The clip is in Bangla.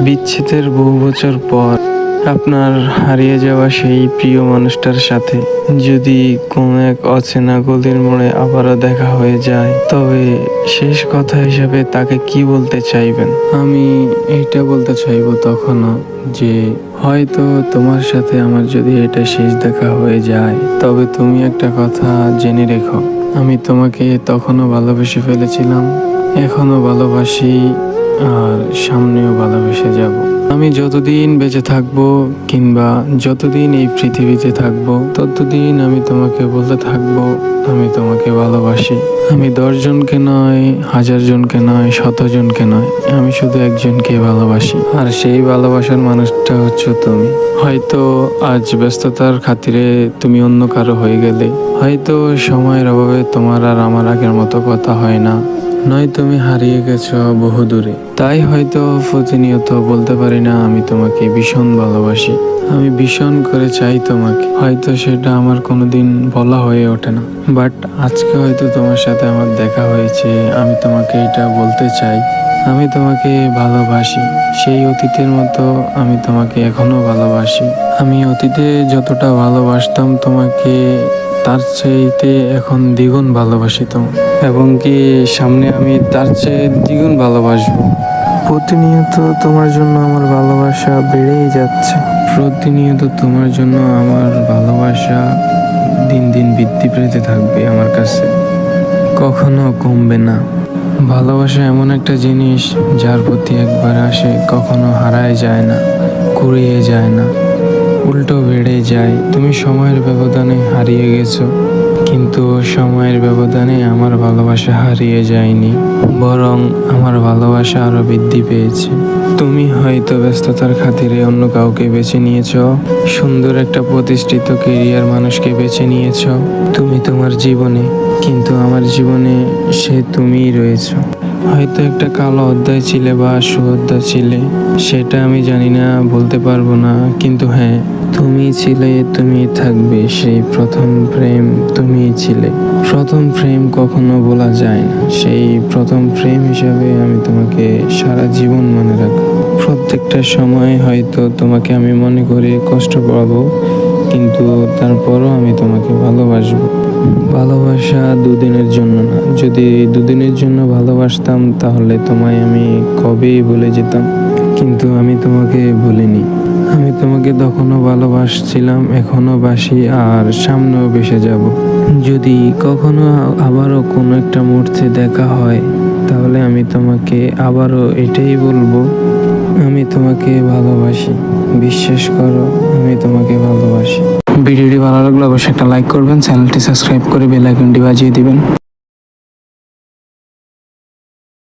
বিচ্ছেদের বহু বছর পর আপনার হারিয়ে যাওয়া সেই প্রিয় মানুষটার সাথে যদি কোনো এক অচেনা গলির মোড়ে আবারও দেখা হয়ে যায়, তবে শেষ কথা হিসেবে তাকে কি বলতে চাইবেন? আমি এইটা বলতে চাইবো তখনও যে হয়তো তোমার সাথে আমার যদি এটা শেষ দেখা হয়ে যায়, তবে তুমি একটা কথা জেনে রেখো, আমি তোমাকে তখনও ভালোবেসে ফেলেছিলাম, এখনো ভালোবাসি, আর সামনেও ভালোবেসে যাব। আমি যতদিন বেঁচে থাকবো কিংবা যতদিন এই পৃথিবীতে থাকবো, ততদিন আমি তোমাকে বলতে থাকবো আমি তোমাকে ভালোবাসি। আমি 10 জনকে নয়, 1000 জনকে নয়, 100 জনকে নয়, আমি শুধু একজনকে ভালোবাসি। আর সেই ভালোবাসার মানুষটা হচ্ছে তুমি। হয়তো আজ ব্যস্ততার খাতিরে তুমি অন্য কারো হয়ে গেলে, হয়তো সময়ের অভাবে তোমার আর আমার আগের মতো কথা হয় না, নয় তুমি হারিয়ে গেছো বহু দূরে, তাই হয়তো প্রতিনিয়ত বলতে পারি না আমি তোমাকে ভীষণ ভালোবাসি, আমি ভীষণ করে চাই তোমাকে। হয়তো সেটা আমার কোনোদিন বলা হয়ে ওঠে না, বাট আজকে হয়তো তোমার সাথে আমার দেখা হয়েছে, আমি তোমাকে এটা বলতে চাই আমি তোমাকে ভালোবাসি। সেই অতীতের মতো আমি তোমাকে এখনো ভালোবাসি। আমি অতীতে যতটা ভালোবাসতাম তোমাকে, তার চাইতে এখন দ্বিগুণ ভালোবাসি তোমাকে, এবং কি সামনে আমি তার চেয়ে দ্বিগুণ ভালোবাসবো। প্রতিনিয়ত তোমার জন্য আমার ভালোবাসা বেড়েই যাচ্ছে, প্রতিনিয়ত তোমার জন্য আমার ভালোবাসা দিন দিন বৃদ্ধি পেতে থাকবে, আমার কাছে কখনো কমবে না। ভালোবাসা এমন একটা জিনিস যার প্রতি একবার আসে কখনো হারায় যায় না, কুড়িয়ে যায় না, উল্টো বেড়ে যায়। তুমি সময়ের ব্যবধানে হারিয়ে গেছো, কিন্তু সময়ের ব্যবধানে আমার ভালোবাসা হারিয়ে যায়নি, বরং আমার ভালোবাসা আরো বৃদ্ধি পেয়েছে। তুমি হয়তো ব্যস্ততার খাতিরে অন্য কাউকে বেছে নিয়েছো, সুন্দর একটা প্রতিষ্ঠিত কেরিয়ার মানুষকে বেছে নিয়েছো তুমি তোমার জীবনে, কিন্তু আমার জীবনে সে তুমিই রয়েছো। হয়তো একটা কালো অধ্যায় ছিলে বা সুঅধ্যায় ছিলে, সেটা আমি জানি না, বলতে পারবো না, কিন্তু হ্যাঁ তুমি ছিলে, তুমি থাকবে। সেই প্রথম প্রেম তুমিই ছিলে। প্রথম প্রেম কখনো বলা যায় না, সেই প্রথম প্রেম হিসাবে আমি তোমাকে সারা জীবন মনে রাখবো। প্রত্যেকটা সময় হয়তো তোমাকে আমি মনে করে কষ্ট পাবো, কিন্তু তারপরও আমি তোমাকে ভালোবাসবো। ভালোবাসা দুদিনের জন্য না, যদি দুদিনের জন্য ভালোবাসতাম তাহলে তোমায় আমি কবেই ভুলে যেতাম, কিন্তু আমি তোমাকে ভুলিনি। আমি তোমাকে তখনও ভালোবাসছিলাম, এখনো বাসি, আর সামনেও বেসে যাব। যদি কখনো আবারও কোনো একটা মুহূর্তে দেখা হয়, তাহলে আমি তোমাকে আবারও এটাই বলবো, আমি তোমাকে ভালোবাসি। বিশ্বাস করো, আমি তোমাকে ভালোবাসি। ভিডিওটি ভালো লাগলে অবশ্যই একটা লাইক করবেন, চ্যানেলটি সাবস্ক্রাইব করে বেল আইকনটি বাজিয়ে দিবেন।